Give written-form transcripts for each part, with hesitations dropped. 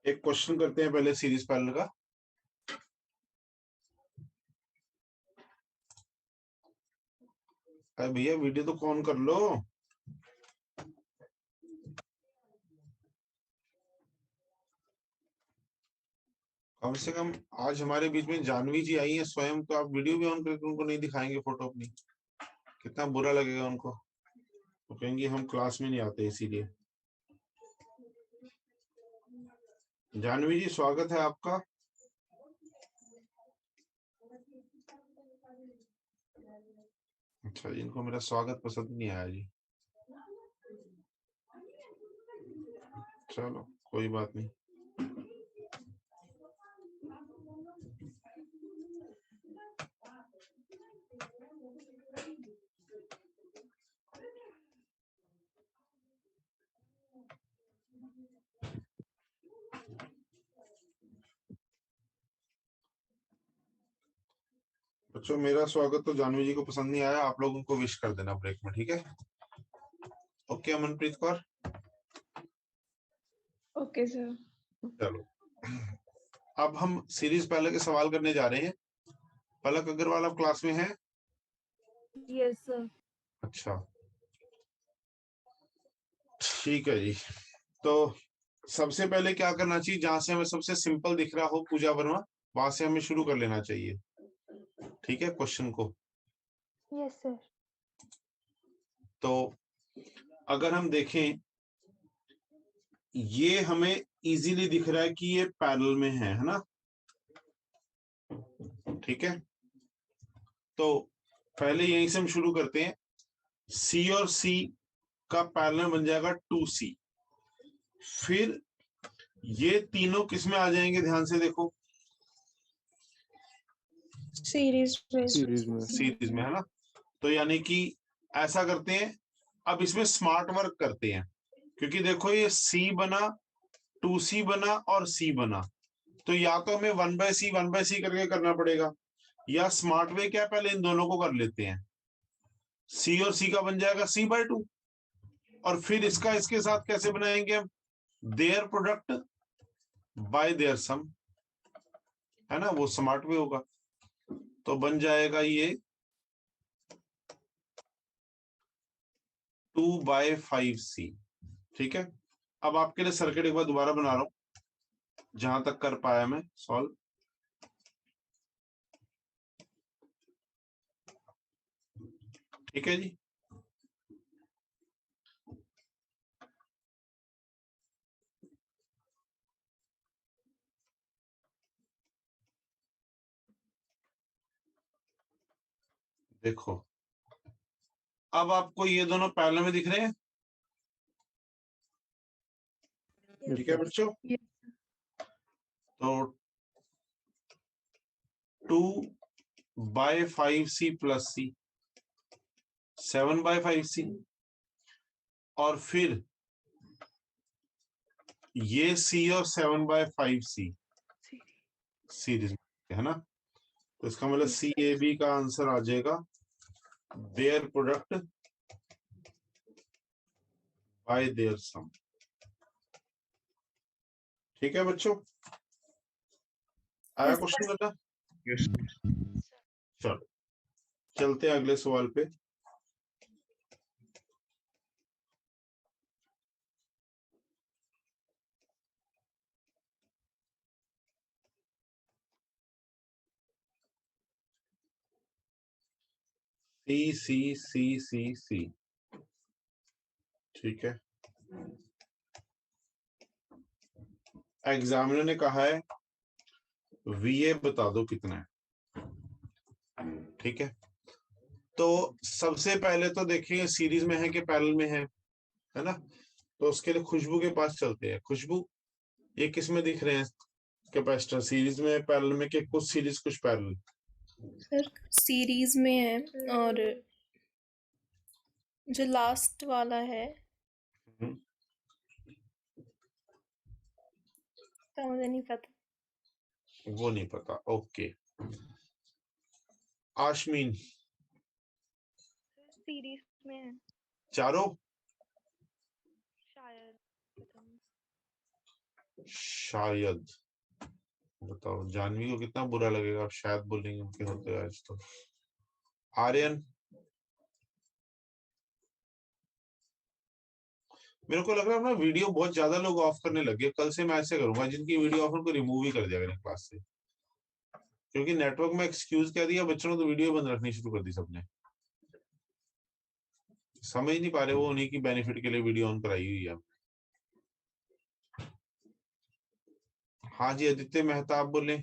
एक क्वेश्चन करते हैं पहले सीरीज पैरेलल का। अरे भैया वीडियो तो ऑन कर लो। कम से कम आज हमारे बीच में जानवी जी आई है स्वयं, तो आप वीडियो भी ऑन करके उनको नहीं दिखाएंगे फोटो अपनी, कितना बुरा लगेगा उनको। तो कहेंगे हम क्लास में नहीं आते इसीलिए। जानवी जी स्वागत है आपका। अच्छा, इनको मेरा स्वागत पसंद नहीं आया जी। चलो कोई बात नहीं। बच्चों मेरा स्वागत तो जानवी जी को पसंद नहीं आया, आप लोग उनको विश कर देना ब्रेक में, ठीक है? Okay Amanpreet Kaur. Okay sir. चलो अब हम सीरीज पहले के सवाल करने जा रहे हैं। पलक अग्रवाल आप क्लास में हैं? Yes sir. अच्छा ठीक है जी। तो सबसे पहले क्या करना चाहिए, जहां से हमें सबसे सिंपल दिख रहा हो पूजा वर्मा, वहां से हमें शुरू कर लेना चाहिए, ठीक है, क्वेश्चन को। Yes sir. तो अगर हम देखें, ये हमें इजीली दिख रहा है कि ये पैरेलल में है ना? ठीक है, तो पहले यहीं से हम शुरू करते हैं। सी और सी का पैरेलल बन जाएगा 2C। फिर ये तीनों किस में आ जाएंगे, ध्यान से देखो, सीरीज में। सीरीज में, है ना? तो यानी कि ऐसा करते हैं, अब इसमें स्मार्ट वर्क करते हैं, क्योंकि देखो ये C बना, 2C बना और C बना, तो या तो हमें 1/C करके करना पड़ेगा, या स्मार्ट वे क्या, पहले इन दोनों को कर लेते हैं। C और C का बन जाएगा C/2, और फिर इसका इसके साथ कैसे बनाएंगे हम, देयर प्रोडक्ट बाय देयर सम, है ना? वो स्मार्ट वे होगा, तो बन जाएगा ये 2/5C। ठीक है, अब आपके लिए सर्किट एक बार दोबारा बना रहा हूं, जहां तक कर पाया मैं सॉल्व। ठीक है जी, देखो अब आपको ये दोनों पैरेलल में दिख रहे हैं, ठीक है बच्चों? तो 2/5C प्लस C 7/5C, और फिर ये C और 7/5C सीरीज में, है ना? तो इसका मतलब CAB का आंसर आ जाएगा देयर प्रोडक्ट बाय देयर सम। ठीक है बच्चों, आया क्वेश्चन बेटा? चलो चलते हैं अगले सवाल पे। C। ठीक है, एग्जामिनर ने कहा है VA बता दो कितना है। ठीक है, तो सबसे पहले तो देखिए सीरीज में है कि पैरेलल में है ना? तो उसके लिए खुशबू के पास चलते हैं। खुशबू, ये किस में दिख रहे हैं कैपेसिटर? सीरीज में, पैरेलल में, कि कुछ सीरीज कुछ पैरेलल? सर सीरीज में है, और जो लास्ट वाला है हम्म, तो मुझे नहीं पता। वो नहीं पता, ओके। आशमीन, सीरीज में है चारों? शायद, पता नहीं। शायद। बताओ जानवी को कितना बुरा लगेगा आप शायद बोलेंगे उनके होते आज तो। आर्यन, मेरे को लग रहा है अपना वीडियो बहुत ज्यादा लोग ऑफ करने लगे। कल से मैं ऐसे करूंगा, जिनकी वीडियो ऑफ उनको रिमूव ही कर दिया करें क्लास से, क्योंकि नेटवर्क में एक्सक्यूज कह दिया बच्चों ने तो वीडियो बंद रखनी शुरू कर दी सबने। समझ नहीं पा रहे वो, उन्हीं की बेनिफिट के लिए वीडियो ऑन कराई हुई है। हाँ जी, आदित्य मेहता आप बोले।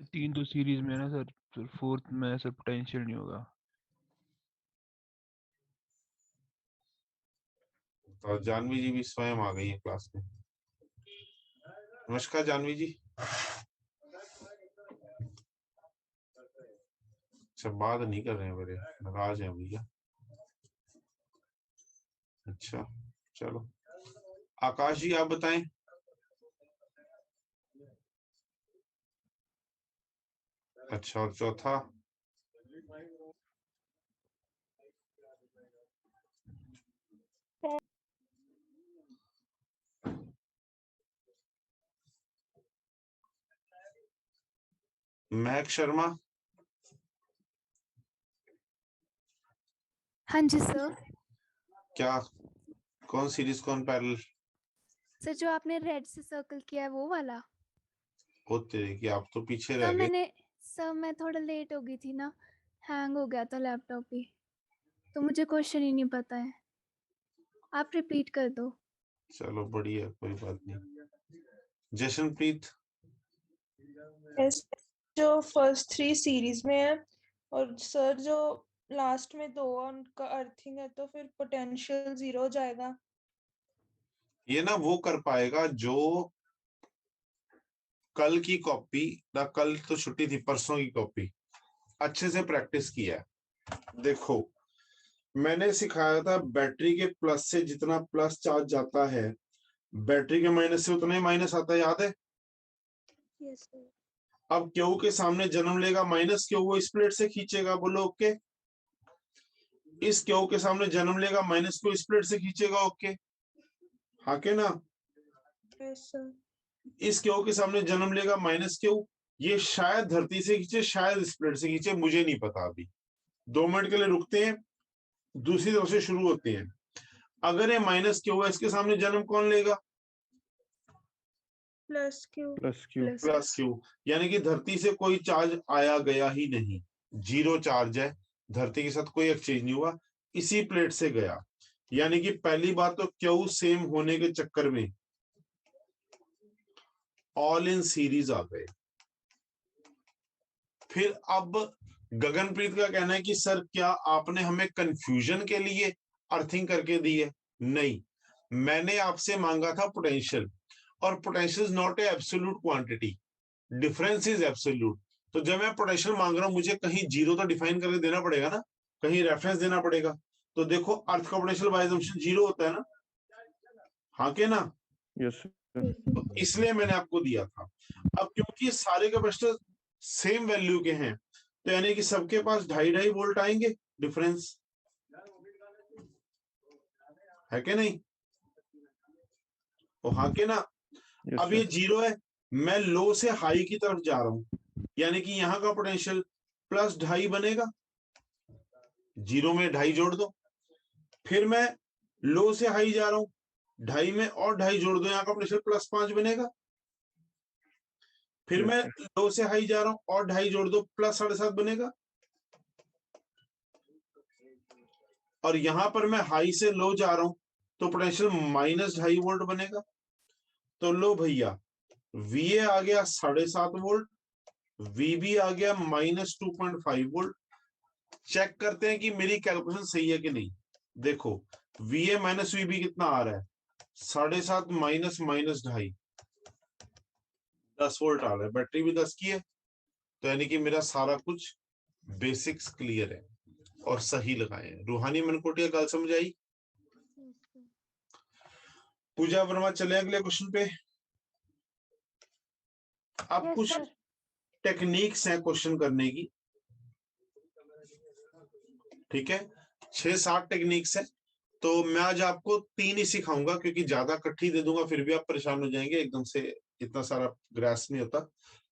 3 तो सीरीज में है ना सर, तो फोर्थ में सर पोटेंशियल नहीं होगा। तो जानवी जी भी स्वयं आ गई है क्लास में। नमस्कार जानवी जी। अच्छा, बात नहीं कर रहे हैं, मेरे नाराज हैं भैया। अच्छा चलो, आकाश जी आप बताएं। अच्छा, और चौथा? महक शर्मा। हाँ जी सर। क्या, कौन सीरीज कौन पैरेलल? सर जो आपने रेड से सर्कल किया है वो वाला। होते हैं कि आप तो पीछे सर रह गए। सर मैं थोड़ा लेट हो गई थी ना, हैंग हो गया था लैपटॉप ही, तो मुझे क्वेश्चन ही नहीं पता है, आप रिपीट कर दो। चलो बढ़िया, कोई बात नहीं। जशनप्रीत। यस, जो फर्स्ट 3 सीरीज में है, और सर जो लास्ट में 2 उनका अर्थिंग है, तो फिर पोटेंशियल 0 हो जाएगा। ये ना वो कर पाएगा जो कल की कॉपी, ना कल तो छुट्टी थी, परसों की कॉपी अच्छे से प्रैक्टिस किया है। देखो, मैंने सिखाया था बैटरी के प्लस से जितना प्लस चार्ज जाता है, बैटरी के माइनस से उतना ही माइनस आता है, याद है? Yes sir. अब क्यू के सामने जन्म लेगा माइनस क्यू, वो इस प्लेट से खींचेगा, बोलो ओके। इस क्यू के सामने जन्म लेगा माइनस क्यू, इस प्लेट से खींचेगा, ओके हाँ के ना? Yes sir. इस क्यू के सामने जन्म लेगा माइनस क्यू, ये शायद धरती से खींचे, शायद इस प्लेट से खींचे, मुझे नहीं पता। अभी 2 मिनट के लिए रुकते हैं, दूसरी तरफ से शुरू होते हैं। अगर ये माइनस क्यू है, इसके सामने जन्म कौन लेगा? Plus Q. प्लस क्यू, यानी कि धरती से कोई चार्ज आया गया ही नहीं, 0 चार्ज है, धरती के साथ कोई एक्सचेंज नहीं हुआ, इसी प्लेट से गया। यानी कि पहली बात तो क्यू सेम होने के चक्कर में ऑल इन सीरीज आ गए। फिर अब गगनप्रीत का कहना है कि सर क्या आपने हमें कंफ्यूजन के लिए अर्थिंग करके दी है? नहीं, मैंने आपसे मांगा था पोटेंशियल, और potential is not a absolute quantity, difference is absolute. तो जब मैं पोटेंशियल मांग रहा हूं, मुझे कहीं 0 तो डिफाइन करके देना पड़ेगा ना, कहीं रेफरेंस देना पड़ेगा। तो देखो, अर्थ का पोटेंशियल बाय असम्पशन 0 होता है ना, हाँ के ना? यस तो इसलिए मैंने आपको दिया था। अब क्योंकि सारे कैपेसिटर सेम वैल्यू के हैं, तो यानी कि सबके पास 2.5 वोल्ट आएंगे डिफरेंस, है कि नहीं? तो हाँ के ना? अब ये 0 है, मैं लो से हाई की तरफ जा रहा हूं, यानी कि यहां का पोटेंशियल प्लस 2.5 बनेगा, 0 में 2.5 जोड़ दो। फिर मैं लो से हाई जा रहा हूं, 2.5 में और 2.5 जोड़ दो, यहां का पोटेंशियल प्लस 5 बनेगा। फिर मैं लो से हाई जा रहा हूं, और 2.5 जोड़ दो, प्लस 7.5 बनेगा। और यहां पर मैं हाई से लो जा रहा हूं, तो पोटेंशियल माइनस 2.5 वोल्ट बनेगा। तो लो भैया, VA आ गया 7.5 वोल्ट, VB आ गया -2.5 वोल्ट। चेक करते हैं कि मेरी कैलकुलेशन सही है कि नहीं। देखो VA माइनस VB कितना आ रहा है, 7.5 माइनस माइनस 2.5, 10 वोल्ट आ रहा है, बैटरी भी 10 की है। तो यानी कि मेरा सारा कुछ बेसिक्स क्लियर है और सही लगाए हैं। रूहानी मनकोटिया गल समझ आई? पूजा वर्मा चले अगले क्वेश्चन पे। अब कुछ टेक्निक्स हैं क्वेश्चन करने की, ठीक है, 6-7 टेक्निक्स है। तो मैं आज आपको 3 ही सिखाऊंगा, क्योंकि ज्यादा इकट्ठी दे दूंगा फिर भी आप परेशान हो जाएंगे, एकदम से इतना सारा ग्रास नहीं होता।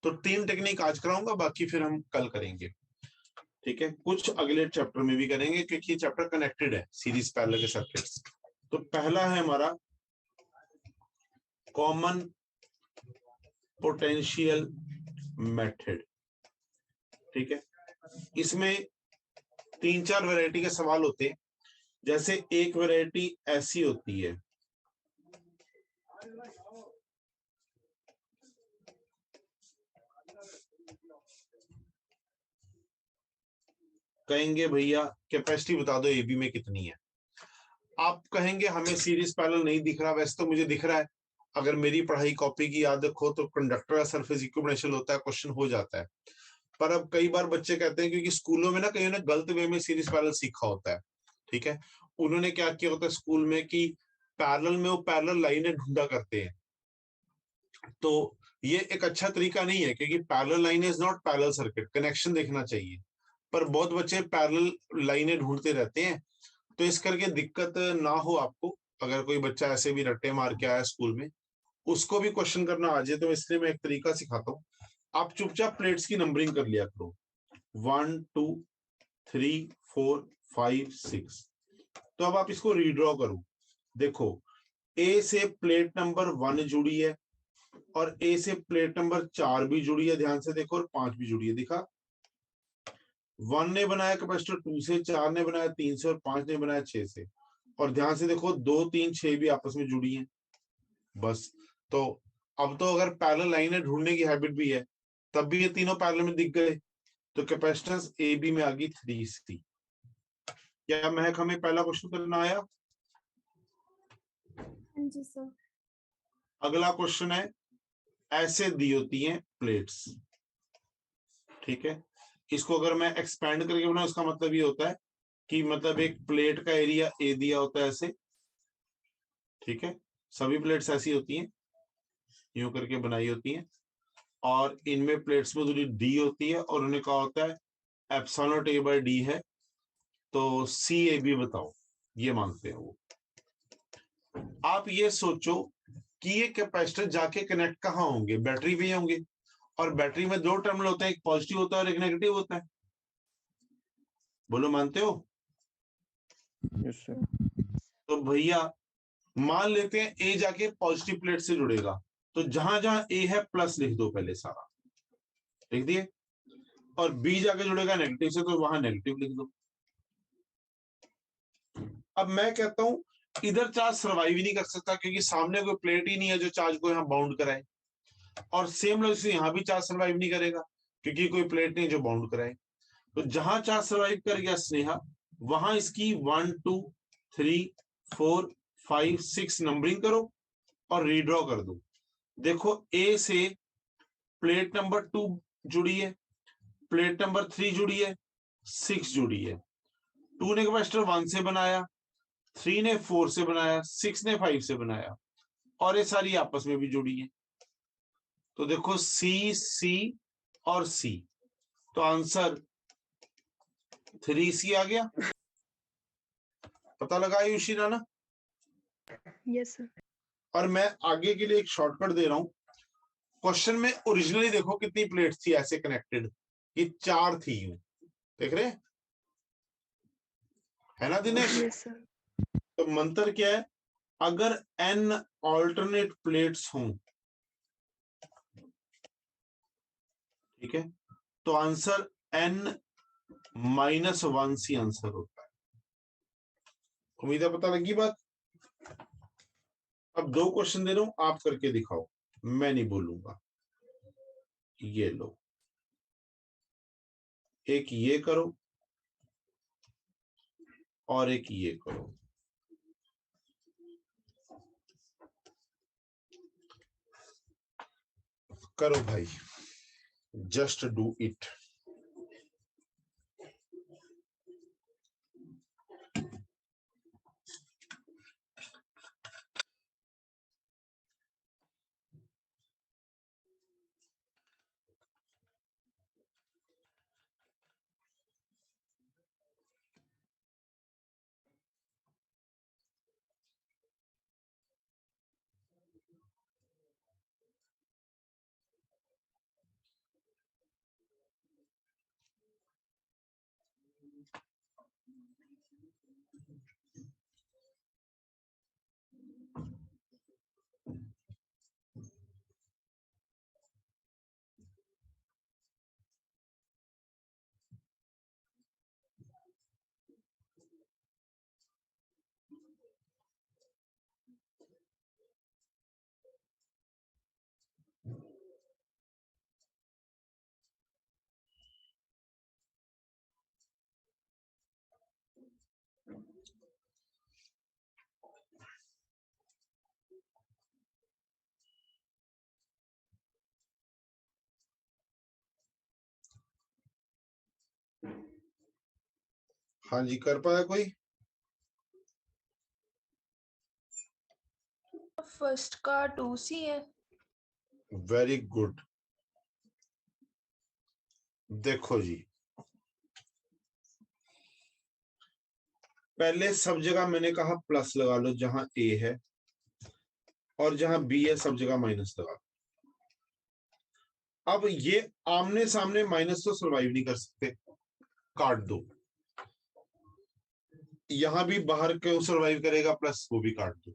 तो 3 टेक्निक आज कराऊंगा, बाकी फिर हम कल करेंगे, ठीक है। कुछ अगले चैप्टर में भी करेंगे, क्योंकि ये चैप्टर कनेक्टेड है सीरीज पैरेलल के सर्किट्स। तो पहला है हमारा कॉमन पोटेंशियल मेथड, ठीक है। इसमें 3-4 वैरायटी के सवाल होते हैं। जैसे एक वैरायटी ऐसी होती है, कहेंगे भैया कैपेसिटी बता दो एबी में कितनी है। आप कहेंगे हमें सीरीज पैरेलल नहीं दिख रहा, वैसे तो मुझे दिख रहा है। अगर मेरी पढ़ाई कॉपी की याद रखो तो कंडक्टर का सरफेस इक्विपोटेंशियल होता है, क्वेश्चन हो जाता है। पर अब कई बार बच्चे कहते हैं, क्योंकि स्कूलों में ना कहीं ने गलत वे में सीरीज पैरेलल सीखा होता है, ठीक है। उन्होंने क्या किया होता है स्कूल में कि पैरेलल में वो पैरेलल लाइनें ढूंढा करते हैं। तो ये एक अच्छा तरीका नहीं है, क्योंकि parallel line is not parallel circuit, connection देखना चाहिए। पर बहुत बच्चे पैरेलल लाइनें ढूंढते रहते हैं, तो इस करके दिक्कत ना हो आपको। अगर कोई बच्चा ऐसे भी रट्टे मार के आया स्कूल में, उसको भी क्वेश्चन करना आ जाए, तो इसलिए मैं एक तरीका सिखाता हूँ। आप चुपचाप प्लेट्स की नंबरिंग कर लिया करो, 1 2 3 4 5 6। तो अब आप इसको रीड्रॉ करो। देखो ए से प्लेट नंबर 1 जुड़ी है, और ए से प्लेट नंबर 4 भी जुड़ी है, ध्यान से देखो, और 5 भी जुड़ी है। दिखा, 1 ने बनाया कैपेसिटर 2 से, 4 ने बनाया 3 से, और 5 ने बनाया 6 से। और ध्यान से देखो 2 3 6 भी आपस में जुड़ी हैं। बस, तो अब तो अगर पैरेलल लाइनें ढूंढने की हैबिट भी है, तब भी ये तीनों पैरेलल में दिख गए। तो कैपेसिटेंस ए बी में आ गई 3C। क्या महक हमें पहला क्वेश्चन करना आया? हाँ जी सर। अगला क्वेश्चन है, ऐसे दी होती हैं प्लेट्स, ठीक है। इसको अगर मैं एक्सपैंड करके बनाऊं, इसका मतलब ये होता है कि मतलब एक प्लेट का एरिया ए दिया होता है ऐसे, ठीक है। सभी प्लेट्स ऐसी होती हैं, यूं करके बनाई होती हैं, और इनमें प्लेट्स में दूरी डी होती है, और उन्हें कहा होता है epsilon not A by D है। तो सी ए बी बताओ, ये मांगते हैं वो। आप ये सोचो कि ये कैपेसिटर जाके कनेक्ट कहाँ होंगे, बैटरी पे होंगे, और बैटरी में 2 टर्मिनल होते हैं, एक पॉजिटिव होता है और एक नेगेटिव होता है। बोलो मानते हो? Yes sir. तो भैया मान लेते हैं ए जाके पॉजिटिव प्लेट से जुड़ेगा, तो जहां जहां ए है प्लस लिख दो, पहले सारा लिख दिए, और बी जाके जुड़ेगा नेगेटिव से, तो वहां नेगेटिव लिख दो। अब मैं कहता हूं इधर चार्ज सर्वाइव ही नहीं कर सकता, क्योंकि सामने कोई प्लेट ही नहीं है जो चार्ज को यहाँ बाउंड कराए, और सेम लॉजिक से यहाँ भी चार्ज सर्वाइव नहीं करेगा, क्योंकि कोई प्लेट नहीं जो बाउंड कराए। तो जहां चार्ज सर्वाइव कर गया स्नेहा, वहां इसकी 1 2 3 4 5 6 नंबरिंग करो और रीड्रॉ कर दो। देखो ए से प्लेट नंबर 2 जुड़ी है, प्लेट नंबर 3 जुड़ी है, 6 जुड़ी है। 2 ने कैपेसिटर 1 से बनाया, 3 ने 4 से बनाया, 6 ने 5 से बनाया, और ये सारी आपस में भी जुड़ी है। तो देखो सी सी और सी, तो आंसर 3C आ गया। पता लगा आयुषी राना? Yes sir. और मैं आगे के लिए एक शॉर्टकट दे रहा हूं। क्वेश्चन में ओरिजिनली देखो कितनी प्लेट्स थी ऐसे कनेक्टेड, ये 4 थी, यूं देख रहे है ना दिनेश? Yes sir. तो मंत्र क्या है, अगर n ऑल्टरनेट प्लेट्स हों, ठीक है, तो आंसर n-1C आंसर होता है। उम्मीद है पता लगी बात। अब 2 क्वेश्चन दे रहा हूं, आप करके दिखाओ, मैं नहीं बोलूंगा। ये लो, एक ये करो, और एक ये करो। करो भाई, जस्ट डू इट। हाँ जी, कर पाया कोई? फर्स्ट का 2C है। Very good. देखो जी, पहले सब जगह मैंने कहा प्लस लगा लो जहां ए है, और जहां बी है सब जगह माइनस लगा लो। अब ये आमने सामने माइनस तो सर्वाइव नहीं कर सकते, काट दो। यहां भी बाहर क्यों सर्वाइव करेगा, प्लस वो भी काट दो।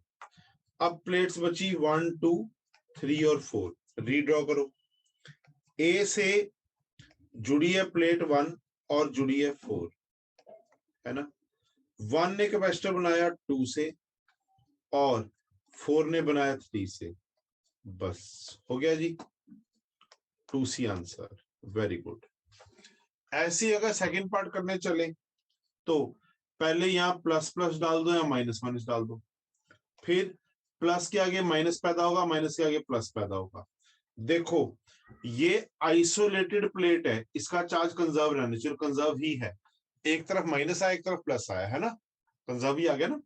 अब प्लेट्स बची 1 2 3 और 4, रीड्रॉ करो। ए से जुड़ी है प्लेट 1 और जुड़ी है 4, है ना। 1 ने कैपेसिटर बनाया 2 से और 4 ने बनाया 3 से। बस हो गया जी, 2C आंसर। Very good. ऐसे अगर सेकंड पार्ट करने चले तो पहले यहां प्लस प्लस डाल दो या माइनस माइनस डाल दो, फिर प्लस के आगे माइनस पैदा होगा, माइनस के आगे प्लस पैदा होगा। देखो ये आइसोलेटेड प्लेट है, इसका चार्ज कंजर्व रहना चाहिए, कंजर्व ही है। एक तरफ माइनस आया, एक तरफ प्लस आया, है ना, कंजर्व ही आ गया ना।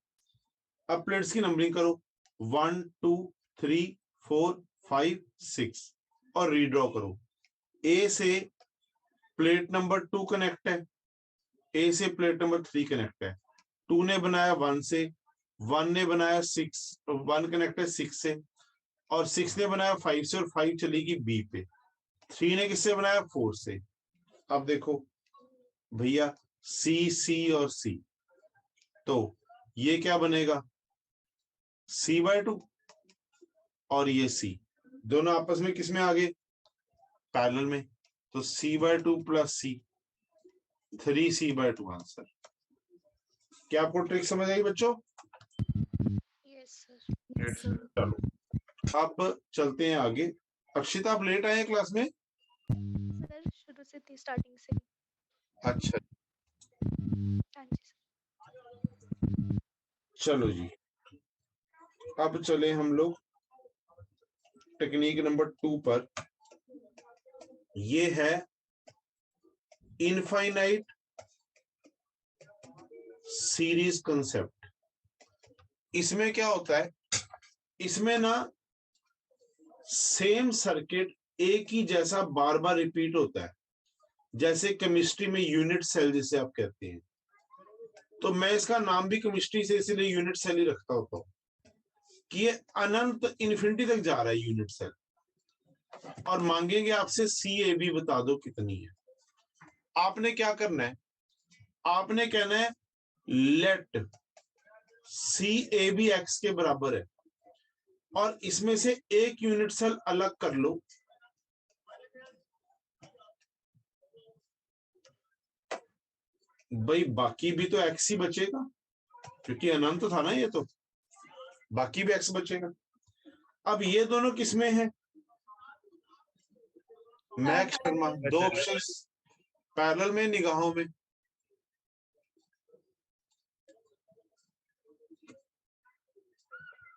अब प्लेट्स की नंबरिंग करो, 1 2 3 4 5 6 और रीड्रॉ करो। ए से प्लेट नंबर 2 कनेक्ट है, ए से प्लेट नंबर 3 कनेक्ट है। 2 ने बनाया 1 से, 1 ने बनाया 6, 1 कनेक्ट है 6 से, और 6 ने बनाया 5 से, और 5 चलेगी बी पे। 3 ने किससे बनाया, 4 से। अब देखो भैया सी सी और सी, तो ये क्या बनेगा, C/2, और ये C दोनों आपस में किसमें आ गए, पैरेलल में। तो C/2 plus C, 3C/2 answer. क्या आपको ट्रिक समझ आई बच्चों? Yes sir. चलो अब चलते हैं आगे। अक्षिता आप लेट आए हैं क्लास में? सर शुरू से थी, स्टार्टिंग से। अच्छा हाँ जी सर। चलो जी, अब चले हम लोग टेक्निक नंबर 2 पर। ये है इनफाइनाइट सीरीज कंसेप्ट। इसमें क्या होता है, इसमें ना सेम सर्किट एक ही जैसा बार बार रिपीट होता है, जैसे केमिस्ट्री में यूनिट सेल जिसे आप कहते हैं। तो मैं इसका नाम भी केमिस्ट्री से इसीलिए यूनिट सेल ही रखता होता हूं कि ये अनंत इन्फिनिटी तक जा रहा है यूनिट सेल, और मांगेंगे आपसे CAB बता दो कितनी है। आपने क्या करना है, आपने कहना है लेट CAB x के बराबर है, और इसमें से एक यूनिट सेल अलग कर लो। भाई बाकी भी तो x ही बचेगा, क्योंकि अनंत था ना ये, तो बाकी भी x बचेगा। अब ये दोनों किसमें है, मैक्स शर्मा, दो ऑप्शंस पैरेलल में, निगाहों में।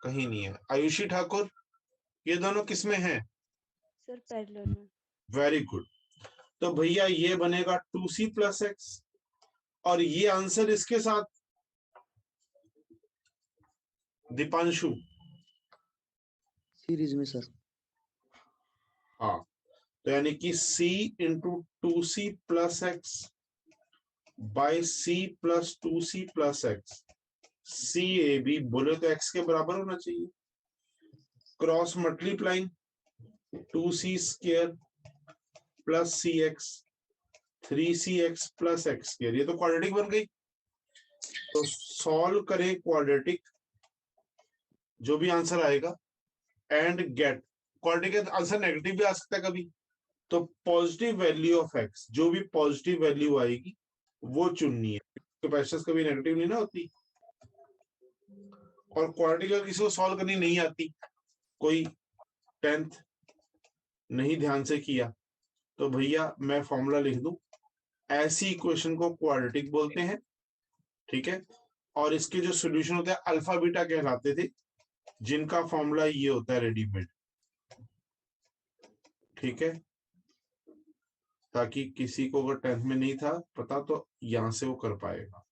कहीं नहीं है। आयुषी ठाकुर, ये दोनों किसमें हैं? सर पैरेलल में। Very good. तो भैया ये बनेगा 2c प्लस एक्स, और ये आंसर इसके साथ दीपांशु। सीरीज में सर। हाँ, तो यानी कि c into 2c plus x by c plus 2c plus x, c a b बोले तो x के बराबर होना चाहिए। Cross multiplying 2c square plus c x 3cx plus x square, ये तो क्वाड्रेटिक बन गई। तो सॉल्व करें क्वाड्रेटिक, जो भी आंसर आएगा, एंड गेट क्वाड्रेटिक का आंसर नेगेटिव भी आ सकता है कभी, तो पॉजिटिव वैल्यू ऑफ एक्स, जो भी पॉजिटिव वैल्यू आएगी वो चुननी है, कैपेसिटेंस कभी नेगेटिव नहीं ना होती। और क्वाड्रेटिक किसी को सॉल्व करनी नहीं आती, कोई 10th नहीं ध्यान से किया, तो भैया मैं फॉर्मूला लिख दूं, ऐसी इक्वेशन को क्वाड्रेटिक बोलते हैं, ठीक है। और इसके जो सॉल्यूशन होते हैं अल्फा बीटा कहलाते थे, जिनका फॉर्मूला ये होता है रेडीमेड, ठीक है। ताकि किसी को अगर 10th में नहीं था पता तो यहां से वो कर पाएगा।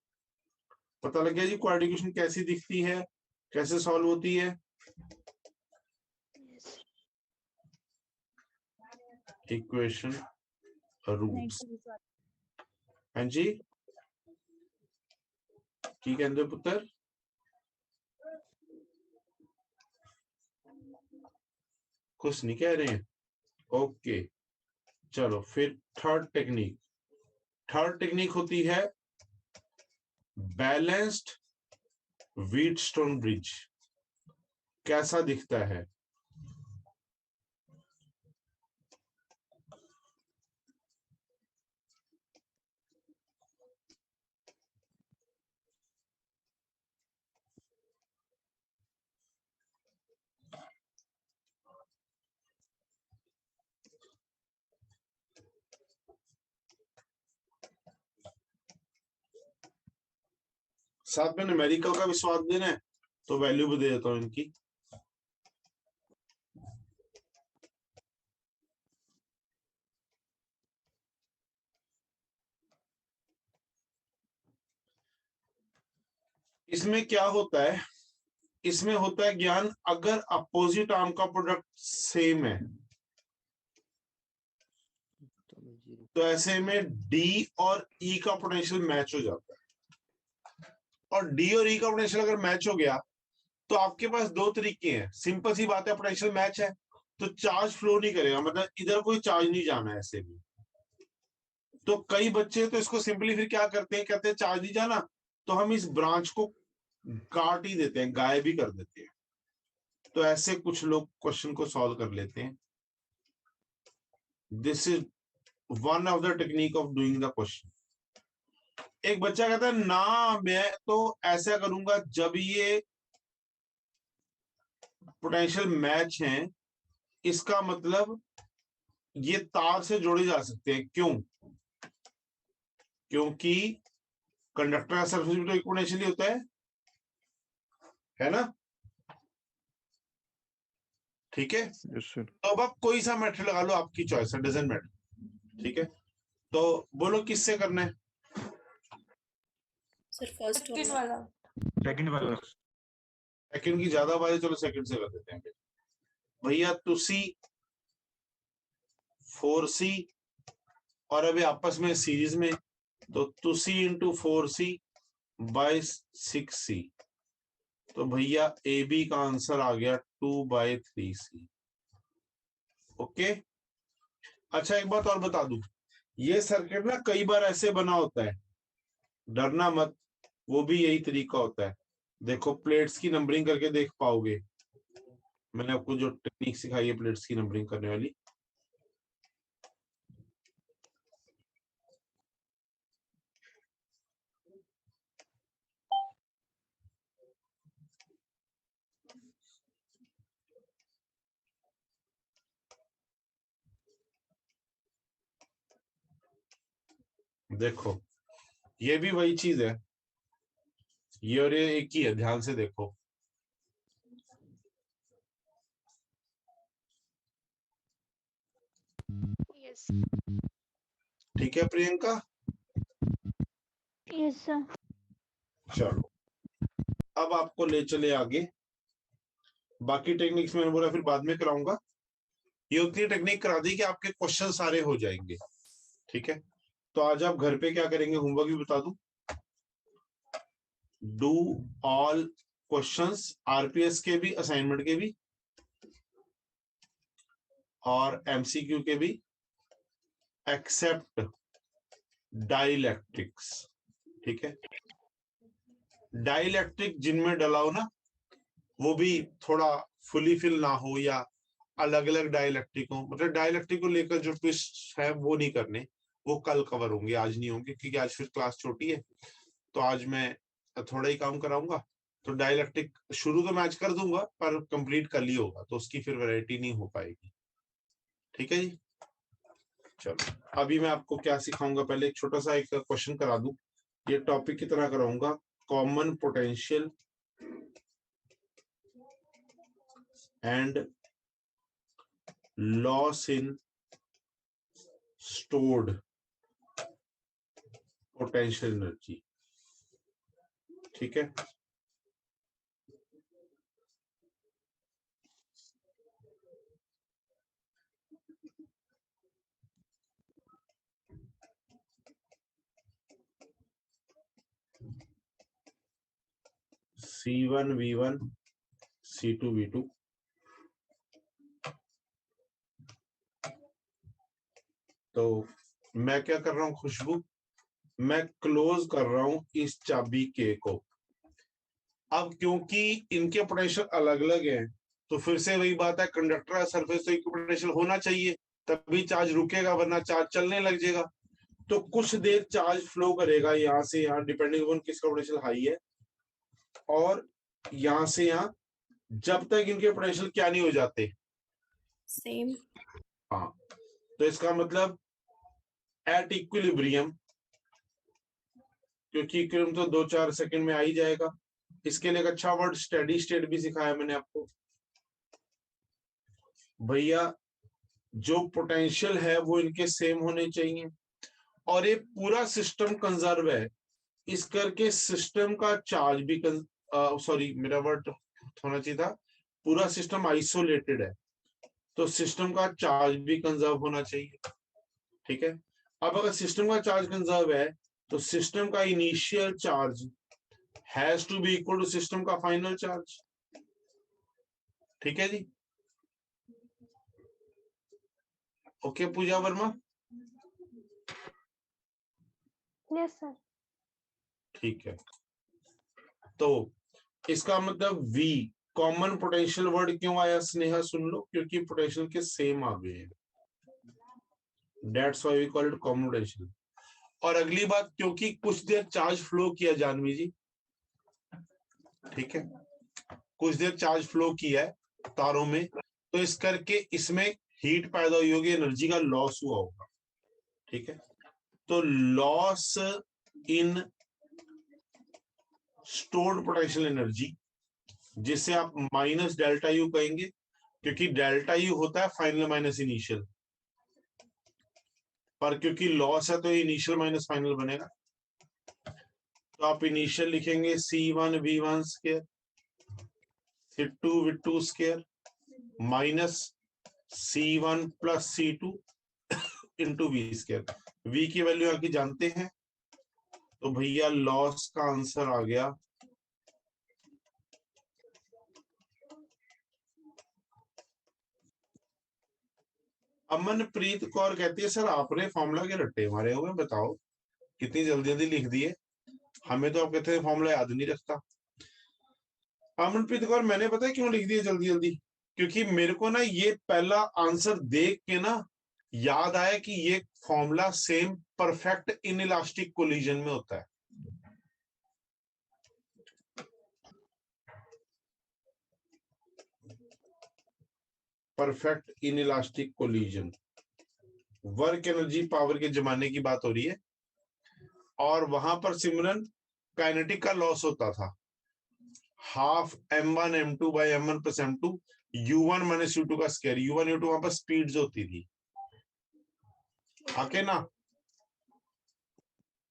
पता लग गया जी क्वाड्रेटिक इक्वेशन कैसी दिखती है, कैसे सॉल्व होती है। इक्वेशन रूट्स, हाँ जी की कहते पुत्र, कुछ नहीं कह रहे हैं, ओके। चलो फिर थर्ड टेक्निक होती है बैलेंस्ड व्हीटस्टोन ब्रिज। कैसा दिखता है? साथ में न्यूमेरिकल का भी स्वाद देना है तो वैल्यू भी दे देता हूं इनकी। इसमें क्या होता है, इसमें होता है ज्ञान, अगर अपोजिट आर्म का प्रोडक्ट सेम है तो ऐसे में डी और ई का पोटेंशियल मैच हो जाता है। और डी और ई का पोटेंशियल अगर मैच हो गया तो आपके पास दो तरीके हैं, सिंपल सी बात है, पोटेंशियल मैच है तो चार्ज फ्लो नहीं करेगा, मतलब इधर कोई चार्ज नहीं जाना है ऐसे भी। तो कई बच्चे तो इसको सिंपली फिर क्या करते हैं, कहते हैं चार्ज नहीं जाना तो हम इस ब्रांच को काट ही देते हैं, गायब ही कर देते हैं। तो ऐसे कुछ लोग क्वेश्चन को सॉल्व कर लेते हैं। This is one of the technique of doing the question. एक बच्चा कहता है ना मैं तो ऐसा करूंगा जब ये पोटेंशियल मैच हैं, इसका मतलब ये तार से जोड़े जा सकते हैं। क्यों? क्योंकि कंडक्टर का सरफेस भी तो इक्विपोटेंशियल होता है ना, ठीक है। Yes sir. तो अब आप कोई सा मेथड लगा लो, आपकी चॉइस है, डजंट मैटर, ठीक है। तो बोलो किससे करना है? सर फर्स्ट वाला। सेकंड की ज्यादा बात है, चलो सेकंड से कर देते हैं भैया। तुसी 4c और अभी आपस में सीरीज में, तो तुसी इंटू 4c बाई 6c, तो भैया ए बी का आंसर आ गया 2/3c। ओके। अच्छा एक बात और बता दूं, ये सर्किट ना कई बार ऐसे बना होता है, डरना मत, वो भी यही तरीका होता है। देखो प्लेट्स की नंबरिंग करके देख पाओगे, मैंने आपको जो टेक्निक सिखाई है प्लेट्स की नंबरिंग करने वाली, देखो ये भी वही चीज है, ये और ये एक ही है, ध्यान से देखो। यस ठीक है प्रियंका, यस सर। चलो अब आपको ले चले आगे। बाकी टेक्निक्स मैंने बोला फिर बाद में कराऊंगा, ये उतनी टेक्निक करा दी कि आपके क्वेश्चन सारे हो जाएंगे। ठीक है, तो आज आप घर पे क्या करेंगे, होमवर्क भी बता दूं। डू ऑल क्वेश्चंस, आरपीएस के भी, असाइनमेंट के भी और एमसीक्यू के भी, एक्सेप्ट डाइलेक्ट्रिक्स। ठीक है, डाइलेक्ट्रिक जिनमें डला हो ना, वो भी थोड़ा फुली फिल ना हो या अलग अलग डाइलेक्ट्रिक हो, मतलब डाइलेक्ट्रिक को लेकर जो ट्विस्ट है वो नहीं करने, वो कल कवर होंगे, आज नहीं होंगे, क्योंकि आज फिर क्लास छोटी है। तो आज मैं थोड़ा ही काम कराऊंगा, तो डाइलेक्ट्रिक शुरू तो मैं आज कर दूंगा पर कंप्लीट कल ही होगा, तो उसकी फिर वैरायटी नहीं हो पाएगी। ठीक है जी, चलो अभी मैं आपको क्या सिखाऊंगा, पहले एक छोटा सा एक क्वेश्चन करा दूं, ये टॉपिक की तरह कराऊंगा, common potential and loss in stored potential energy. ठीक है, C1V1 C2V2। तो मैं क्या कर रहा हूं खुशबू, मैं क्लोज कर रहा हूं इस चाबी के को। अब क्योंकि इनके पोटेंशियल अलग अलग हैं, तो फिर से वही बात है, कंडक्टर का सरफेस तो एक पोटेंशियल होना चाहिए, तभी चार्ज रुकेगा, वरना चार्ज चलने लग जाएगा। तो कुछ देर चार्ज फ्लो करेगा यहाँ से यहाँ, डिपेंडिंग ऑन किसका पोटेंशियल हाई है, और यहाँ से यहाँ, जब तक इनके पोटेंशियल क्या नहीं हो जाते, सेम। हाँ। तो इसका मतलब एट इक्विलिब्रियम, क्योंकि इक्विलिब्रियम तो 2-4 सेकंड में आ ही जाएगा। इसके लिए एक अच्छा वर्ड स्टेडी स्टेट भी सिखाया मैंने आपको। भैया जो पोटेंशियल है वो इनके सेम होने चाहिए, और ये पूरा सिस्टम कंजर्व है, इस करके सिस्टम का चार्ज भी सॉरी मेरा वर्ड होना चाहिए था, पूरा सिस्टम आइसोलेटेड है, तो सिस्टम का चार्ज भी कंजर्व होना चाहिए। ठीक है, अब अगर सिस्टम का चार्ज कंजर्व है, तो सिस्टम का initial charge has to be equal to system का फाइनल चार्ज। ठीक है जी, okay Pooja Verma, yes sir. ठीक है। तो इसका मतलब V कॉमन पोटेंशियल वर्ड क्यों आया स्नेहा, सुन लो, क्योंकि पोटेंशियल के सेम आ गए हैं, that's why we call it common potential. और अगली बात, क्योंकि कुछ देर चार्ज फ्लो किया जानवी जी, ठीक है, कुछ देर चार्ज फ्लो किया है तारों में, तो इस करके इसमें हीट पैदा हुई होगी, एनर्जी का लॉस हुआ होगा। ठीक है, तो loss in stored potential energy, जिसे आप माइनस डेल्टा यू कहेंगे, क्योंकि डेल्टा यू होता है फाइनल माइनस इनिशियल, पर क्योंकि लॉस है तो इनिशियल माइनस फाइनल बनेगा। तो आप इनिशियल लिखेंगे C1V1 square C2V2 square minus C1 plus C2 into V square. V की वैल्यू आपकी जानते हैं, तो भैया लॉस का आंसर आ गया अमनप्रीत कौर कहती है सर आपने फॉर्मूला के रट्टे मारे हुए, बताओ कितनी जल्दी जल्दी लिख दिए, हमें तो आप कहते हैं फॉर्मूला याद नहीं रखता। अमनप्रीत कौर मैंने पता है क्यों लिख दिए जल्दी जल्दी, क्योंकि मेरे को ना ये पहला आंसर देख के ना याद आया कि ये formula same perfect inelastic collision में होता है। Perfect inelastic collision, work energy power के जमाने की बात हो रही है, और वहां पर सिमरन काइनेटिक का लॉस होता था, half m1 m2 by m1 plus m2 u1 minus u2 का स्क्वायर, u1 u2 वहां पर स्पीड्स होती थी। आके ना।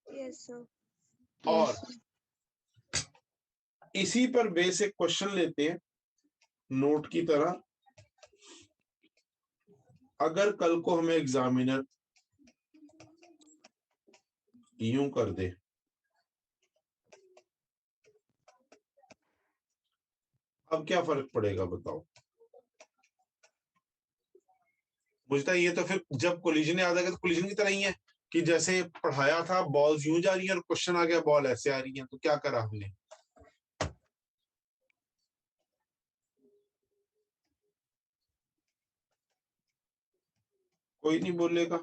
Yes sir. और इसी पर बेस एक क्वेश्चन लेते हैं नोट की तरह। अगर कल को हमें एग्जामिनर यूं कर दे, अब क्या फर्क पड़ेगा बताओ। मुझे तो ये तो फिर जब कोलिजन याद आ गया तो कोलिजन की तरह ही है कि जैसे पढ़ाया था बॉल यूं जा रही है और क्वेश्चन आ गया बॉल ऐसे आ रही है, तो क्या करा हमने। कोई नहीं बोलेगा,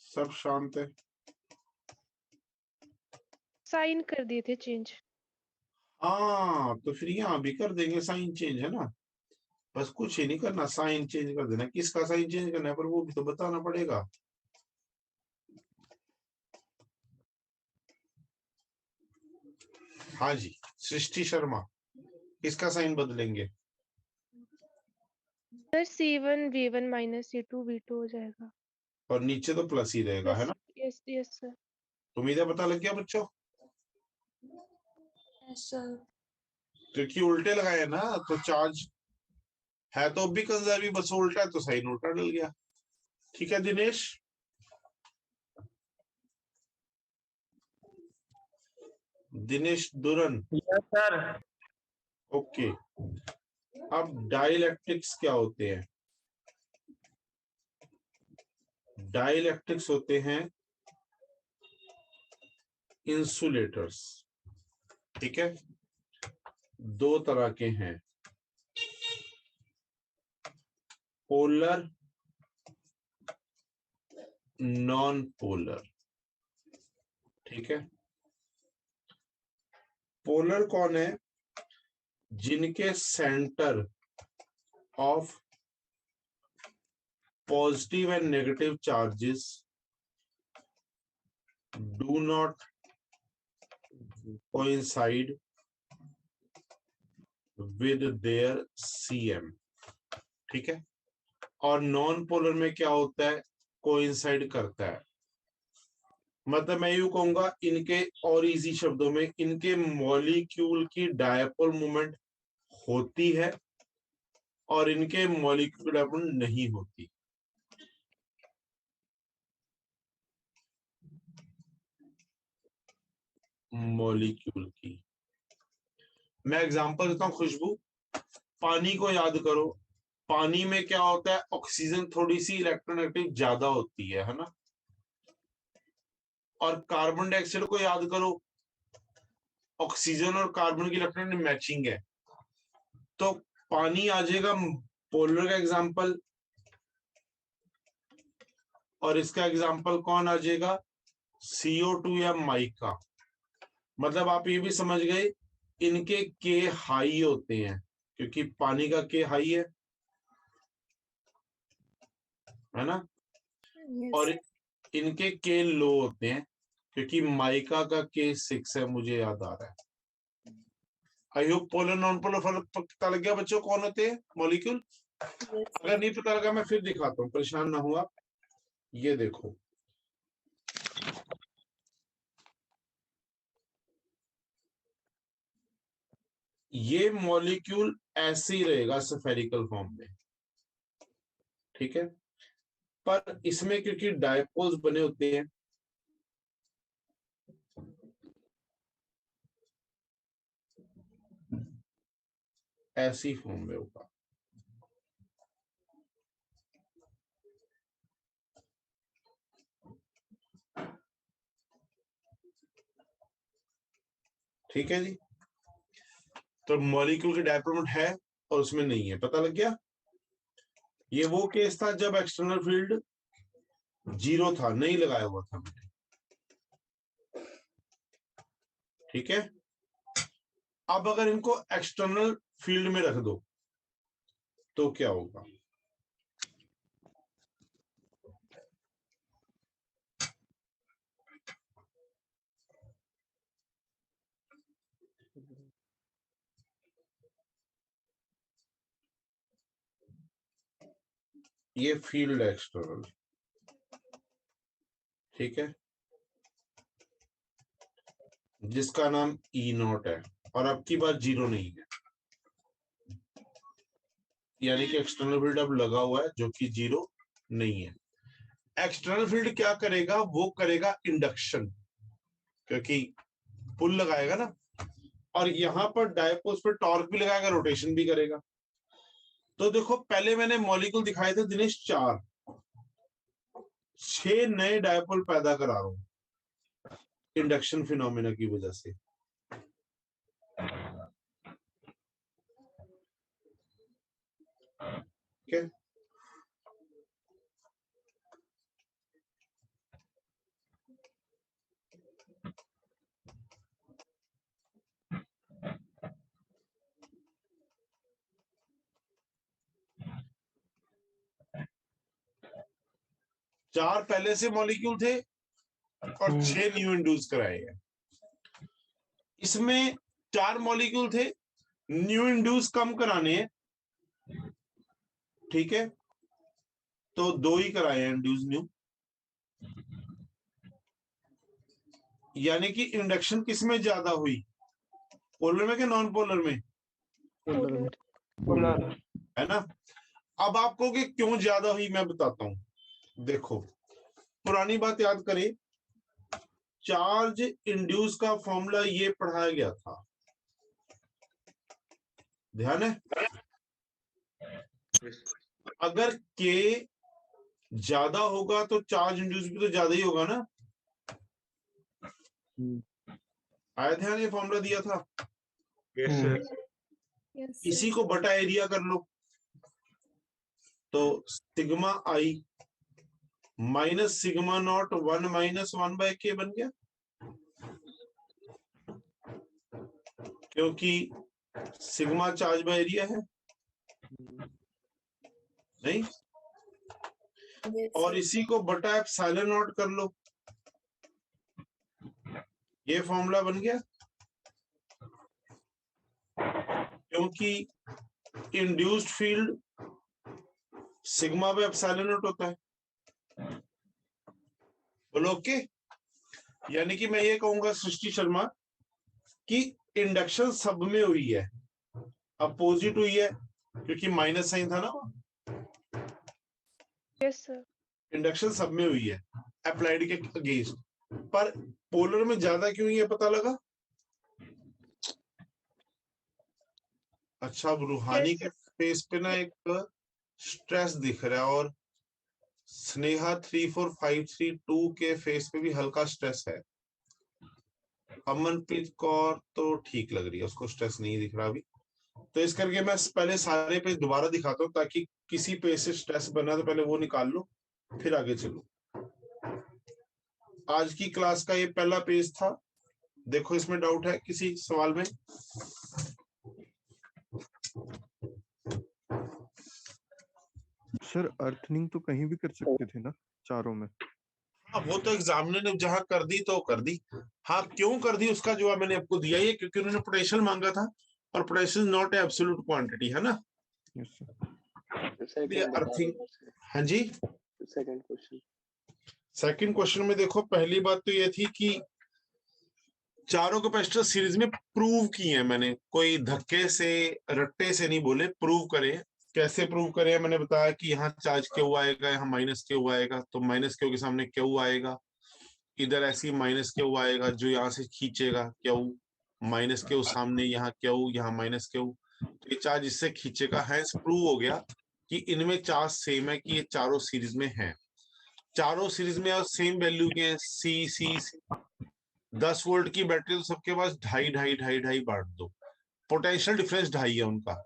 सब शांत है। साइन कर दिए थे चेंज। हाँ तो फिर यहाँ भी कर देंगे साइन चेंज, है ना। बस कुछ ही नहीं करना, साइन चेंज कर देना। किसका साइन चेंज करना है पर वो भी तो बताना पड़ेगा। हाँ जी सृष्टि शर्मा, किसका साइन बदलेंगे। Sir C1 V1 minus C2 V2 हो जाएगा। और नीचे तो प्लस ही रहेगा, है प्लस ना। Yes yes sir. उम्मीद है पता लग गया बच्चों, यस सर। क्योंकि उल्टे लगाए ना तो चार्ज है तो भी कंजर्व, बस उल्टा है तो साइन उल्टा डल गया। ठीक है Dinesh. Dinesh दुरन, yes sir. Okay. अब डाइलेक्ट्रिक्स क्या होते हैं। डाइलेक्ट्रिक्स होते हैं इंसुलेटर्स। ठीक है, दो तरह के हैं, पोलर, नॉन पोलर। ठीक है, पोलर कौन है, जिनके centre of positive and negative charges do not coincide with their CM। ठीक है, और नॉन पोलर में क्या होता है, कोइंसाइड करता है। मतलब मैं यूं कहूंगा इनके, और इजी शब्दों में, इनके मॉलिक्यूल की डायपोल मूवमेंट होती है और इनके मॉलिक्यूल डायपोल नहीं होती। मॉलिक्यूल की मैं एग्जांपल देता हूं। खुशबू, पानी को याद करो, पानी में क्या होता है, ऑक्सीजन थोड़ी सी इलेक्ट्रोनेगेटिव ज्यादा होती है ना। और कार्बन डाइऑक्साइड को याद करो, ऑक्सीजन और कार्बन की इलेक्ट्रोनेगेटिव मैचिंग है। तो पानी आ जाएगा पोलर का एग्जांपल, और इसका एग्जांपल कौन आ जाएगा, CO2 या माइका। मतलब आप ये भी समझ गए, इनके के हाई होते हैं क्योंकि पानी का के हाई है ना। और इनके के लो होते हैं क्योंकि माइका का के 6 है, मुझे याद आ रहा है। I hope polar non polar फर्क पता लग गया बच्चों, कौन होते हैं मॉलिक्यूल। अगर नहीं पता लगा मैं फिर दिखाता हूँ, परेशान ना हुआ। ये देखो, ये मॉलिक्यूल ऐसे ही रहेगा स्फेरिकल फॉर्म में। ठीक है, पर इसमें क्योंकि डायपोल्स बने होते हैं, ऐसी फॉर्म में होगा। ठीक है जी, तो मॉलिक्यूल की डायपोल है और उसमें नहीं है, पता लग गया। ये वो केस था जब एक्सटर्नल फील्ड 0 था, नहीं लगाया हुआ था मैंने। ठीक है, अब अगर इनको एक्सटर्नल फील्ड में रख दो तो क्या होगा, ये फील्ड एक्सटर्नल। ठीक है, जिसका नाम ई नॉट है, और अब की बार जीरो नहीं है, यानी कि एक्सटर्नल फील्ड अब लगा हुआ है जो कि जीरो नहीं है। एक्सटर्नल फील्ड क्या करेगा, वो करेगा इंडक्शन, क्योंकि पुल लगाएगा ना, और यहां पर डायपोल्स पे टॉर्क भी लगाएगा, रोटेशन भी करेगा। तो देखो पहले मैंने मॉलिक्यूल दिखाए थे दिनेश 4, 6 नए डायपोल पैदा करा रहा हूं इंडक्शन फिनोमेना की वजह से। ठीक है, चार पहले से मॉलिक्यूल थे और 6 न्यू इंड्यूस कराए हैं। इसमें 4 मॉलिक्यूल थे, न्यू इंड्यूस कम कराने हैं, ठीक है, तो 2 ही कराए हैं इंड्यूस न्यू। यानी कि इंडक्शन किसमें ज्यादा हुई, पोलर में कि नॉन पोलर में, पोलर। है ना। अब आपको कि क्यों ज्यादा हुई मैं बताता हूं। देखो पुरानी बात याद करें, चार्ज इंड्यूस का फॉर्मूला ये पढ़ाया गया था, ध्यान है। अगर के ज्यादा होगा तो चार्ज इंड्यूस भी तो ज्यादा ही होगा ना। आया ध्यान, ये फॉर्मूला दिया था। यस इसी को बटा एरिया कर लो, तो sigma I minus sigma not 1 minus 1/k बन गया, क्योंकि सिग्मा चार्ज बाय एरिया है, नहीं। और इसी को बटा एप्सिलॉन नॉट कर लो, ये फॉर्मूला बन गया, क्योंकि induced field sigma by epsilon not होता है। बोलो ओके। यानी कि मैं ये कहूंगा सृष्टि शर्मा कि इंडक्शन सब में हुई है, अपोजिट हुई है, क्योंकि माइनस साइन था ना। Yes sir. इंडक्शन सब में हुई है अप्लाइड के अगेंस्ट, पर पोलर में ज्यादा क्यों ये पता लगा। अच्छा, रूहानी Yes, के फेस पे ना एक स्ट्रेस दिख रहा है, और स्नेहा 34532 के फेस पे भी हल्का स्ट्रेस है। अमनप्रीत कौर तो ठीक लग रही है, उसको स्ट्रेस नहीं दिख रहा अभी। तो इस करके मैं पहले सारे पेज दोबारा दिखाता हूँ, ताकि किसी पेज से स्ट्रेस बना तो पहले वो निकाल लो, फिर आगे चलो। आज की क्लास का ये पहला पेज था, देखो इसमें डाउट है किसी सवाल में। सर अर्थिंग तो कहीं भी कर सकते थे ना, चारों में। हाँ, वो तो एग्जामिनर ने जहां कर दी तो कर दी। हाँ, क्यों कर दी उसका जवाब मैंने आपको दिया ही है, क्योंकि उन्होंने पोटेंशियल मांगा था, और पोटेंशियल नॉट एब्सोल्यूट क्वांटिटी, है ना। Yes sir. अर्थिंग, हाँ जी। सेकंड क्वेश्चन, सेकंड क्वेश्चन में देखो, पहली बात तो ये थी कि चारों कैपेसिटर सीरीज में प्रूव किए हैं मैंने, कोई धक्के से रट्टे से नहीं बोले, प्रूव करे। कैसे प्रूव करे, मैंने बताया कि यहाँ चार्ज क्यू आएगा, यहाँ माइनस क्यू आएगा, तो माइनस क्यू के सामने क्यू आएगा, इधर ऐसी माइनस क्यू आएगा जो यहाँ से खींचेगा क्यू, माइनस क्यू सामने, यहाँ क्यू, यहाँ माइनस क्यू, तो ये चार्ज इससे खींचेगा। है प्रूव हो गया कि इनमें चार्ज सेम है, कि ये चारों सीरीज में है, चारों सीरीज में और सेम वैल्यू के हैं, सी सी सी। 10 वोल्ट की बैटरी तो सबके पास 2.5 बांट दो, पोटेंशियल डिफरेंस 2.5 है उनका।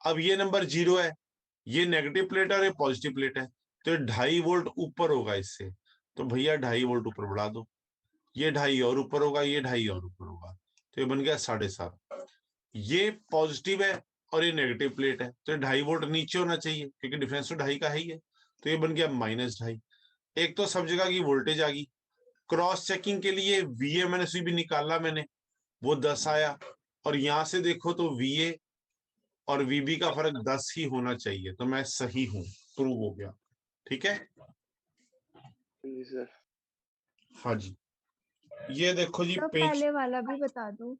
अब ये नंबर 0 है, ये नेगेटिव प्लेट है और ये पॉजिटिव प्लेट है, तो 2.5 वोल्ट ऊपर होगा इससे, तो भैया 2.5 वोल्ट ऊपर बढ़ा दो, ये 2.5 और ऊपर होगा, ये 2.5 और ऊपर होगा, तो ये बन गया 7.5। ये पॉजिटिव है और ये नेगेटिव प्लेट है, तो 2.5 वोल्ट नीचे होना चाहिए, क्योंकि डिफरेंस तो 2.5 का है ही है, तो ये बन गया -2.5। एक तो सब जगह की वोल्टेज आ गई। क्रॉस चेकिंग के लिए VA भी निकाला मैंने, वो 10 आया, और यहां से देखो तो VA और VB का फर्क 10 ही होना चाहिए, तो मैं सही हूं, प्रूव हो गया। ठीक है जी सर। हाँ जी, ये देखो जी तो पेज पहले वाला भी बता दो।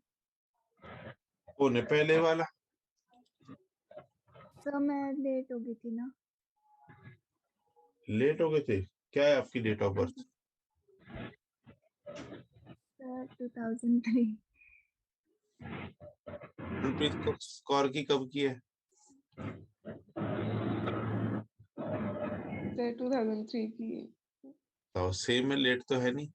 कौन है पहले वाला? तो मैं लेट हो गई थी ना। लेट हो गए थे? क्या है आपकी date of birth? Sir 2003। Manpreet को स्कोर की कब की है? सर 2003 की है। तो सेम में लेट तो है नहीं।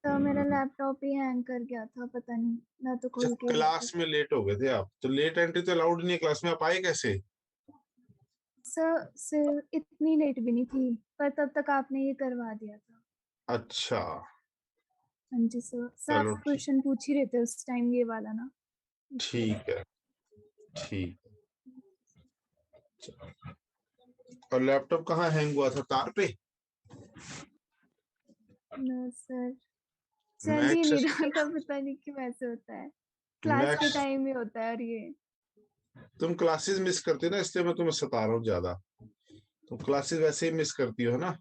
तो मेरा लैपटॉप ही हैंग कर गया था, पता नहीं, मैं तो खोल के क्लास में लेट हो गए थे आप, तो लेट एंट्री तो अलाउड नहीं है क्लास में, आप आए कैसे? सर इतनी लेट भी नहीं थी, पर तब तक आपने ये करवा दिया था। अच्छा हाँ जी सर, चलो आप क्वेश्चन पूछ ही रहे थे उस टाइम, ये वाला ना। ठीक है, ठीक। और लैपटॉप कहाँ हैंग हुआ था, तार पे? नो सर, चल मैं ही नहीं एक्सेस रहा था, पता नहीं क्यों ऐसे होता है, क्लास के टाइम में होता है। और ये तुम क्लासेस मिस करती हो ना, इसलिए मैं तुम्हें सता रहा हूँ ज्यादा। तुम क्लासेस वैसे ही मिस करती हो ना।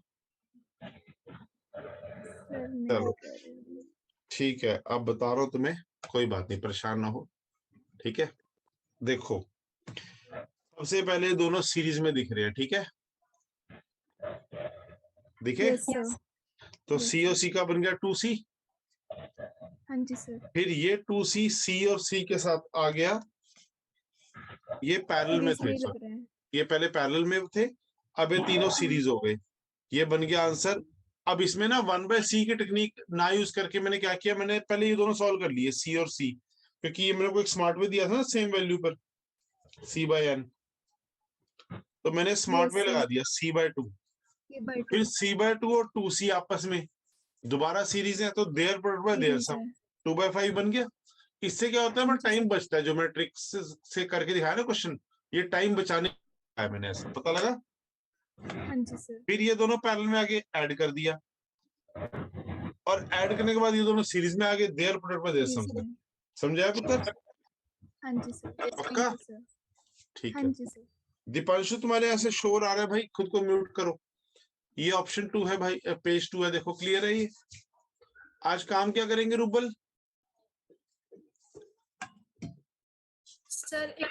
सर नहीं चलो कर रही हूँ। ठीक है, अब बता रहा हूँ तुम्हें, कोई बात नहीं, परेशान ना हो। ठीक है, देखो सबसे पहले दोनों सीरीज में दिख रहे हैं, ठीक है? दिखे? Yes sir. तो yes, सी और सी का बन गया 2C। हाँ जी सर। फिर ये 2C सी और सी के साथ आ गया, ये पैरेलल में सीरीज थे, में ही लग सॉरी रहा है। ये पहले पैरेलल में थे, अब ये तीनों सीरीज हो गए, ये बन गया आंसर। अब इसमें ना 1/C की टेक्निक ना यूज करके मैंने क्या किया, मैंने पहले ये दोनों सॉल्व कर लिए, सी और सी, क्योंकि ये मेरे को एक स्मार्ट वे दिया था ना सेम वैल्यू पर, C/n, तो मैंने स्मार्ट यस वे सर, लगा दिया C/2। C/2। फिर C/2 और 2C आपस में दोबारा सीरीज है, तो their product by their series sum, है। 2/5 बन गया। इससे क्या होता है, हाँ मैं जी टाइम सर। बचता है, जो मैं ट्रिक से करके दिखाया ना क्वेश्चन, ये टाइम बचाने है, मैंने ऐसा पता लगा। हाँ जी सर। फिर ये दोनों पैरेलल में आगे ऐड कर दिया, और ऐड करने के बाद ये दोनों सीरीज में आगे, their product by their series sum. में। समझाया पुत्र? हाँ जी सर। थैंक पक्का? You sir. ठीक हाँ है। जी सर। दीपांशु तुम्हारे यहाँ से शोर आ रहा है भाई, खुद को म्यूट करो। ये ऑप्शन 2 है भाई, पेज 2 है, देखो क्लियर है ये। आज काम क्या करेंगे रूबल? सर एक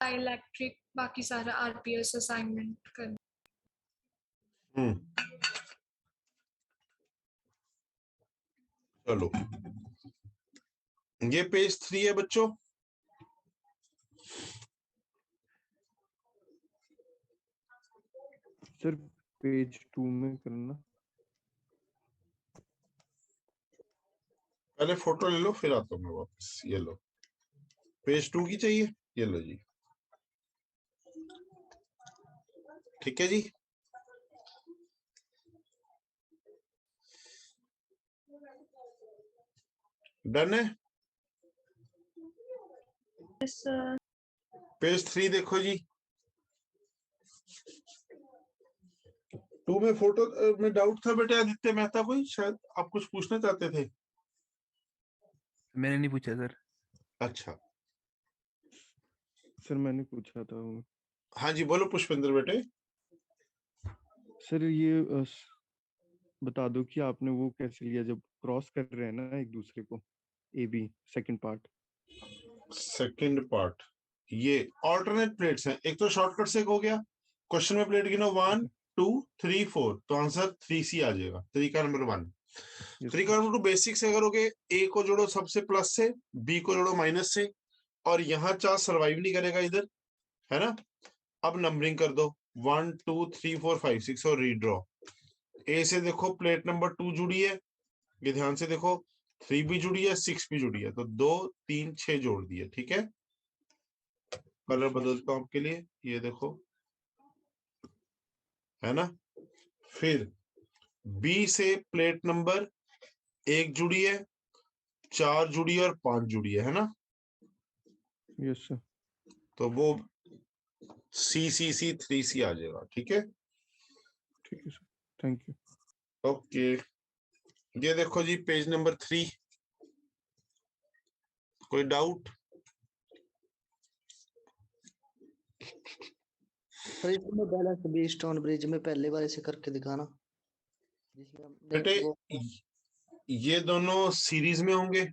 इलेक्ट्रिक, बाकी सारा आरपीएस असाइनमेंट करना। चलो ये पेज 3 है बच्चों। सर पेज 2 में करना। पहले फोटो ले लो, फिर आता हूँ मैं वापस। ये लो, पेज 2 की चाहिए, ये लो जी। ठीक है जी, डन है। Yes sir. पेज 3 देखो जी, 2 में फोटो में डाउट था बेटे आदित्य मेहता, कोई शायद आप कुछ पूछना चाहते थे? मैंने नहीं पूछा सर। अच्छा, सर मैंने पूछा था वो। हाँ जी बोलो पुष्पेंद्र बेटे। सर ये बता दो कि आपने वो कैसे लिया जब क्रॉस कर रहे हैं ना एक दूसरे को, AB second part. Second part, ये ऑल्टरनेट प्लेट्स हैं, एक तो शॉर्टकट से हो गया, क्वेश्चन में प्लेट गिनो 1 2 3 4, तो आंसर 3C आ जाएगा, 3 का नंबर 1। 3 का नंबर 2 बेसिक से करोगे, A को जोड़ो सबसे प्लस से, B को जोड़ो माइनस से, और यहाँ चार सर्वाइव नहीं करेगा इधर, है ना? अब नंबरिंग कर दो 1 2 3 4 5 6 और रीड्रॉ। ए से देखो प्लेट नंबर 2 जुड़ी है, ये ध्यान से देखो, 3 भी जुड़ी है 6 भी जुड़ी है, तो 2 3 6 जोड़ दिए, ठीक है? कलर बदलता हूं आपके लिए, ये देखो, है ना? फिर बी से प्लेट नंबर 1 जुड़ी है, 4 जुड़ी है और 5 जुड़ी है ना? Yes sir. तो वो C 3C आ जाएगा, ठीक है? ठीक है सर, थैंक यू। ओके, ये देखो जी पेज नंबर 3, कोई डाउट? सर इसमें बैलेंस भी स्टोन ब्रिज में पहले बार से करके दिखाना। बेटे ये दोनों सीरीज में होंगे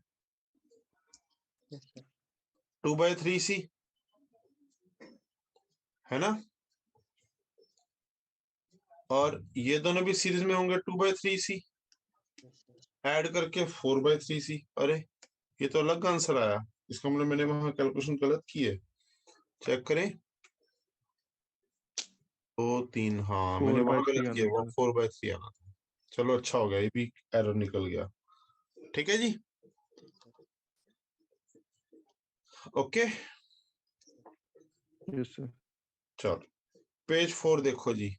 2/3c, है ना, और ये दोनों भी सीरीज में होंगे 2/3c, ऐड करके 4/3c। अरे ये तो अलग आंसर आया, इसका मतलब मैंने वहां कैलकुलेशन गलत की है। चेक करें, 2 3, हाँ मैंने वहां 4/3 गलत किया, आना वो था। 4/3 आना था। चलो अच्छा हो गया, ये भी एरर निकल गया। ठीक है जी, ओके। Yes sir. चलो पेज 4 देखो जी।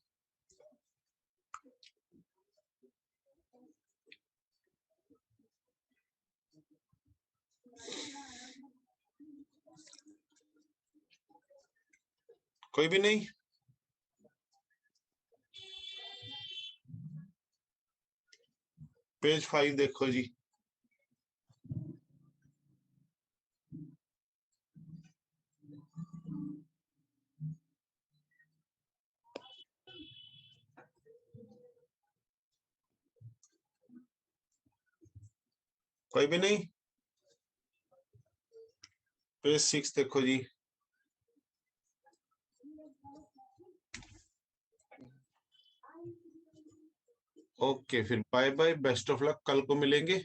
कोई भी नहीं? पेज 5 देखो जी। कोई भी नहीं? पेज 6 देखो जी। ओके, फिर bye bye, best of luck, कल को मिलेंगे।